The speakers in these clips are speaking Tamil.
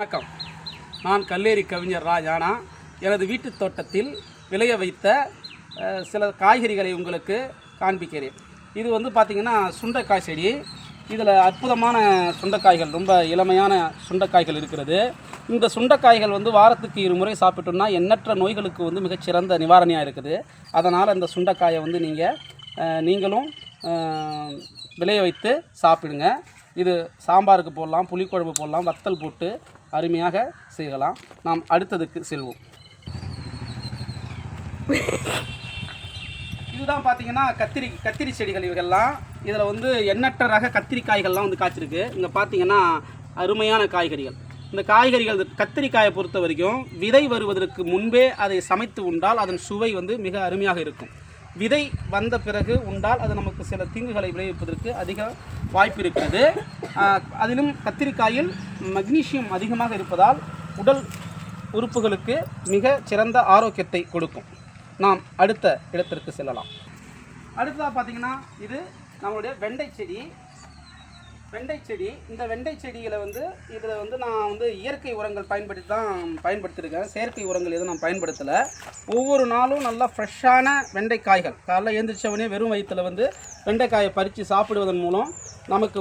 வணக்கம். நான் கல்லேரி கவிஞர் ராஜானா. எனது வீட்டு தோட்டத்தில் விளைய வைத்த சில காய்கறிகளை உங்களுக்கு காண்பிக்கிறேன். இது பார்த்திங்கன்னா சுண்டைக்காய் செடி. இதில் அற்புதமான சுண்டைக்காய்கள், ரொம்ப இளமையான சுண்டைக்காய்கள் இருக்கிறது. இந்த சுண்டைக்காய்கள் வாரத்துக்கு 2 முறை சாப்பிட்டோம்னா எண்ணற்ற நோய்களுக்கு மிகச்சிறந்த நிவாரணியாக இருக்குது. அதனால் இந்த சுண்டைக்காயை நீங்களும் விளைய வைத்து சாப்பிடுங்க. இது சாம்பாருக்கு போடலாம், புளிக்குழம்பு போடலாம், வத்தல் போட்டு அருமையாக செய்யலாம். நாம் அடுத்ததுக்கு செல்வோம். இதுதான் பார்த்திங்கன்னா கத்திரி செடிகள். இவைகள்லாம் இதில் எண்ணற்ற ரக கத்திரிக்காய்கள்லாம் காய்ச்சிருக்கு. இங்கே பார்த்திங்கன்னா அருமையான காய்கறிகள். இந்த காய்கறிகள் கத்திரிக்காயை பொறுத்த வரைக்கும் விதை வருவதற்கு முன்பே அதை சமைத்து உண்டால் அதன் சுவை மிக அருமையாக இருக்கும். விதை வந்த பிறகு உண்டால் அது நமக்கு சில தீங்குகளை விளைவிப்பதற்கு அதிக வாய்ப்பு இருக்கிறது. அதிலும் கத்திரிக்காயில் மக்னீசியம் அதிகமாக இருப்பதால் உடல் உறுப்புகளுக்கு மிக சிறந்த ஆரோக்கியத்தை கொடுக்கும். நாம் அடுத்த இடத்திற்கு செல்லலாம். அடுத்ததாக பார்த்திங்கன்னா இது நம்மளுடைய வெண்டை செடி. இந்த வெண்டை செடிகளை இதில் நான் இயற்கை உரங்கள் பயன்படுத்தியிருக்கேன். செயற்கை உரங்கள் எதுவும் நான் பயன்படுத்தலை. ஒவ்வொரு நாளும் நல்லா ஃப்ரெஷ்ஷான வெண்டைக்காய்கள் காலைல எழுந்திரிச்சவனே வெறும் வயிற்றில் வெண்டைக்காயை பறித்து சாப்பிடுவதன் மூலம் நமக்கு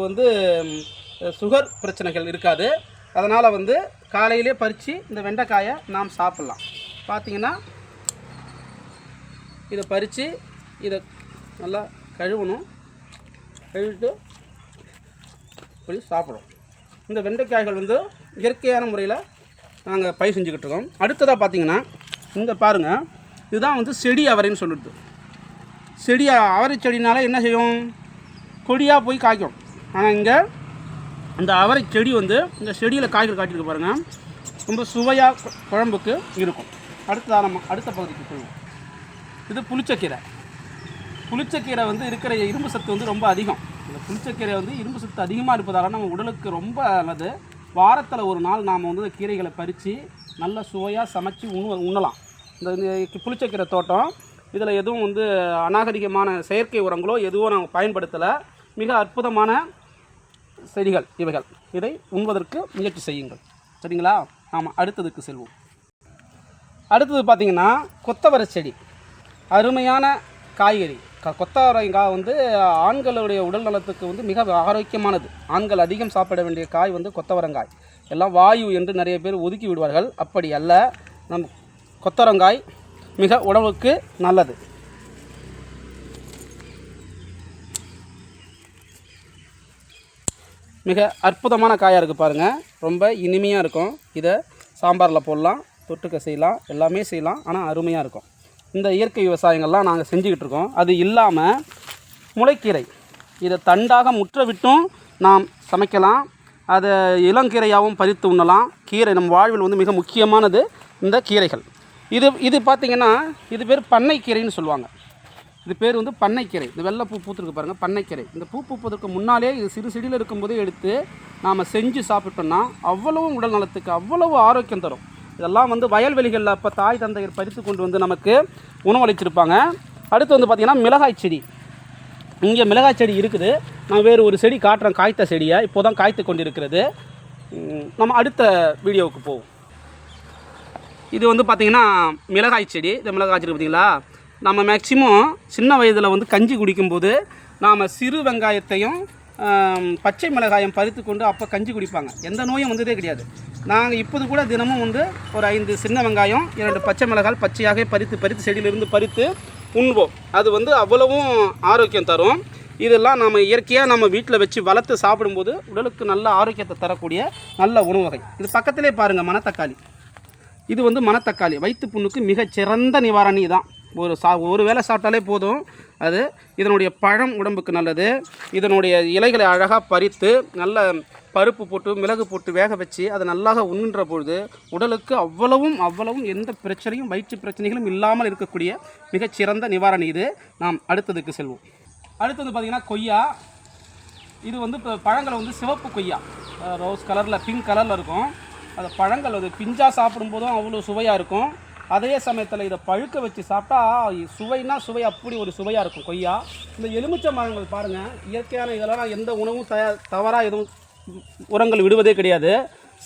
சுகர் பிரச்சனைகள் இருக்காது. அதனால் காலையிலே பறித்து இந்த வெண்டைக்காயை நாம் சாப்பிட்லாம். பார்த்திங்கன்னா இதை பறித்து இதை நல்லா கழுவணும். கழுவிட்டு இப்படி சாப்பிடும். இந்த வெண்டைக்காய்கள் இயற்கையான முறையில் நாங்கள் பயிர் செஞ்சுக்கிட்டு இருக்கோம். அடுத்ததாக பார்த்திங்கன்னா இங்கே பாருங்கள், இதுதான் செடி அவரைன்னு சொல்லுது. அவரை செடினால என்ன செய்யும்? கொடியாக போய் காய்க்கும். ஆனால் இங்கே அந்த அவரை செடி இந்த செடியில் காய்கள் காட்டியிருக்கு பாருங்கள். ரொம்ப சுவையாக குழம்புக்கு இருக்கும். அடுத்ததாக நம்ம அடுத்த பகுதிக்கு போவோம். இது புளிச்சக்கீரை. புளிச்சக்கீரை இருக்கிற இரும்பு சத்து ரொம்ப அதிகம். இந்த புளிச்சக்கீரை இரும்பு சத்து அதிகமாக இருப்பதால் நம்ம உடலுக்கு ரொம்ப நல்லது. வாரத்தில் ஒரு நாள் நாம் இந்த கீரைகளை பறித்து நல்ல சுவையாக சமைச்சு உண்ணலாம். இந்த புளிச்சக்கீரை தோட்டம் இதில் எதுவும் அநாகரிகமான செயற்கை உரங்களோ எதுவோ நாங்கள் பயன்படுத்தலை. மிக அற்புதமான செடிகள் இவைகள். இதை உண்பதற்கு முயற்சி செய்யுங்கள். சரிங்களா? ஆமாம், அடுத்ததுக்கு செல்வோம். அடுத்தது பார்த்திங்கன்னா கொத்தவரை செடி. அருமையான காய்கறி. கொத்தவரைக்காய் ஆண்களுடைய உடல் நலத்துக்கு மிக ஆரோக்கியமானது. ஆண்கள் அதிகம் சாப்பிட வேண்டிய காய் கொத்தவரங்காய். எல்லாம் வாயு என்று நிறைய பேர் ஒதுக்கி விடுவார்கள். அப்படி அல்ல, நம் கொத்தவரங்காய் மிக உடலுக்கு நல்லது. மிக அற்புதமான காயாக இருக்குது பாருங்கள். ரொம்ப இனிமையாக இருக்கும். இதை சாம்பாரில் போடலாம், தொட்டுக்க செய்யலாம், எல்லாமே செய்யலாம். ஆனால் அருமையாக இருக்கும். இந்த இயற்கை விவசாயங்கள்லாம் நாங்கள் செஞ்சுக்கிட்டு இருக்கோம். அது இல்லாமல் முளைக்கீரை, இதை தண்டாக முற்ற விட்டும் நாம் சமைக்கலாம். அதை இளங்கீரையாகவும் பறித்து உண்ணலாம். கீரை நம் வாழ்வில் மிக முக்கியமானது இந்த கீரைகள். இது பார்த்திங்கன்னா இது பேர் பண்ணைக்கீரைன்னு சொல்லுவாங்க. இது பேர் பண்ணைக்கீரை. இந்த வெள்ளை பூ பூத்துருக்கு பாருங்கள், பண்ணைக்கீரை. இந்த பூ பூப்பதற்கு முன்னாலே இது சிறு செடியில் இருக்கும்போதே எடுத்து நாம் செஞ்சு சாப்பிட்டோம்னா அவ்வளவு உடல் நலத்துக்கு அவ்வளவு ஆரோக்கியம் தரும். இதெல்லாம் வயல்வெளிகளில் அப்போ தாய் தந்தையர் பறித்து கொண்டு நமக்கு உணவளிச்சிருப்பாங்க. அடுத்து பார்த்திங்கன்னா மிளகாய் செடி. இங்கே மிளகாய் செடி இருக்குது. நான் வேறு ஒரு செடி காட்டுறேன், காய்த்த செடியை. இப்போ தான் காய்த்து கொண்டு இருக்கிறது. நம்ம அடுத்த வீடியோவுக்கு போவோம். இது பார்த்திங்கன்னா மிளகாய் செடி. இந்த மிளகாய் செடி பார்த்திங்களா, நம்ம மேக்சிமம் சின்ன வயதில் கஞ்சி குடிக்கும்போது நாம் சிறு வெங்காயத்தையும் பச்சை மிளகாயம் பறித்து கொண்டு அப்போ கஞ்சி குடிப்பாங்க. எந்த நோயும் வந்ததே கிடையாது. நாங்கள் இப்போது கூட தினமும் ஒரு 5 சின்ன வெங்காயம் 2 பச்சை மிளகாய் பச்சையாக பறித்து செடியிலிருந்து பறித்து உண்போம். அது அவ்வளவும் ஆரோக்கியம் தரும். இதெல்லாம் நம்ம இயற்கையாக நம்ம வீட்டில் வச்சு வளர்த்து சாப்பிடும்போது உடலுக்கு நல்ல ஆரோக்கியத்தை தரக்கூடிய நல்ல உணவு வகை. இது பக்கத்திலே பாருங்கள், மணத்தக்காளி. இது மணத்தக்காளி வயிற்று புண்ணுக்கு மிகச்சிறந்த நிவாரணி தான். ஒரு வேளை சாப்பிட்டாலே போதும். அது இதனுடைய பழம் உடம்புக்கு நல்லது. இதனுடைய இலைகளை அழகாக பறித்து நல்ல பருப்பு போட்டு மிளகு போட்டு வேக வச்சு அதை நல்லாக உண்ணுன்ற பொழுது உடலுக்கு அவ்வளவும் எந்த பிரச்சனையும் வயிற்று பிரச்சனைகளும் இல்லாமல் இருக்கக்கூடிய மிகச்சிறந்த நிவாரணி இது. நாம் அடுத்ததுக்கு செல்வோம். அடுத்தது பார்த்திங்கன்னா கொய்யா. இது இப்போ பழங்கள் சிவப்பு கொய்யா, ரோஸ் கலரில் பிங்க் கலரில் இருக்கும். அது பழங்கள் பிஞ்சாக சாப்பிடும்போதும் அவ்வளோ சுவையாக இருக்கும். அதே சமயத்தில் இதை பழுக்க வச்சு சாப்பிட்டா சுவை அப்படி ஒரு சுவையாக இருக்கும் கொய்யா. இந்த எலுமிச்சை மரங்கள் பாருங்கள், இயற்கையான இதெல்லாம் எந்த உணவும் தவறாக எதுவும் உரங்கள் விடுவதே கிடையாது.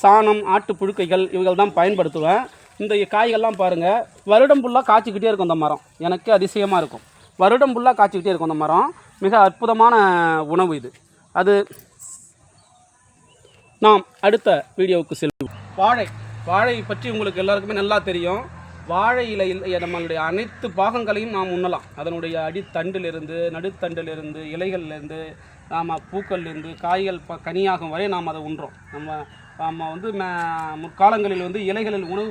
சாணம், ஆட்டு புழுக்கைகள் இவைகள் தான் பயன்படுத்துவேன். இந்த காய்கள்லாம் பாருங்கள், வருடம் ஃபுல்லாக காய்ச்சிக்கிட்டே இருக்கும் இந்த மரம். எனக்கு அதிசயமாக இருக்கும். வருடம் ஃபுல்லாக காய்ச்சிக்கிட்டே இருக்கும் இந்த மரம். மிக அற்புதமான உணவு இது. அது நாம் அடுத்த வீடியோவுக்கு செல்வோம். வாழை பற்றி உங்களுக்கு எல்லாருக்குமே நல்லா தெரியும். வாழை இலையில் நம்மளுடைய அனைத்து பாகங்களையும் நாம் உண்ணலாம். அதனுடைய அடித்தண்டிலிருந்து, நடுத்தண்டிலிருந்து, இலைகள்லேருந்து, நாம் பூக்கள்லேருந்து, காய்கள் கனியாகும் வரை நாம் அதை உண்றோம். நம்ம வந்து முற்காலங்களில் வந்து இலைகளில் உணவு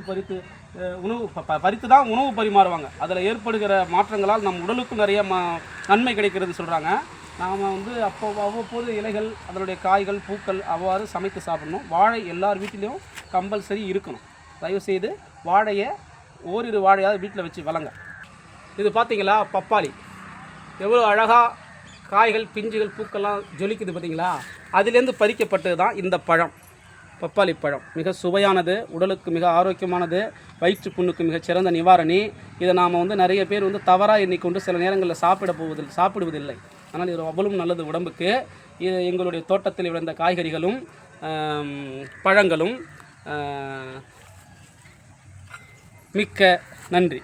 பறித்து தான் உணவு பரிமாறுவாங்க. அதில் ஏற்படுகிற மாற்றங்களால் நம் உடலுக்கு நிறைய நன்மை கிடைக்கிறதுன்னு சொல்கிறாங்க. நாம் வந்து அவ்வப்போது இலைகள், அதனுடைய காய்கள், பூக்கள் அவ்வாறு சமைத்து சாப்பிடணும். வாழை எல்லார் வீட்டிலையும் கம்பல்சரி இருக்கணும். தயவுசெய்து வாழையை ஓரிரு வாழையாவது வீட்டில் வச்சு வளங்க. இது பார்த்தீங்களா, பப்பாளி எவ்வளோ அழகாக காய்கள், பிஞ்சுகள், பூக்கள்லாம் ஜொலிக்குது பார்த்தீங்களா? அதிலேருந்து பறிக்கப்பட்டது தான் இந்த பழம். பப்பாளி பழம் மிக சுவையானது, உடலுக்கு மிக ஆரோக்கியமானது, வயிற்று புண்ணுக்கு மிகச் சிறந்த நிவாரணி. இதை நாம் வந்து நிறைய பேர் வந்து தவறாக எண்ணிக்கொண்டு சில நேரங்களில் சாப்பிடுவதில்லை. ஆனால் இது அவ்வளவு நல்லது உடம்புக்கு. இது எங்களுடைய தோட்டத்தில் விளைந்த காய்கறிகளும் பழங்களும். மிக்க நன்றி.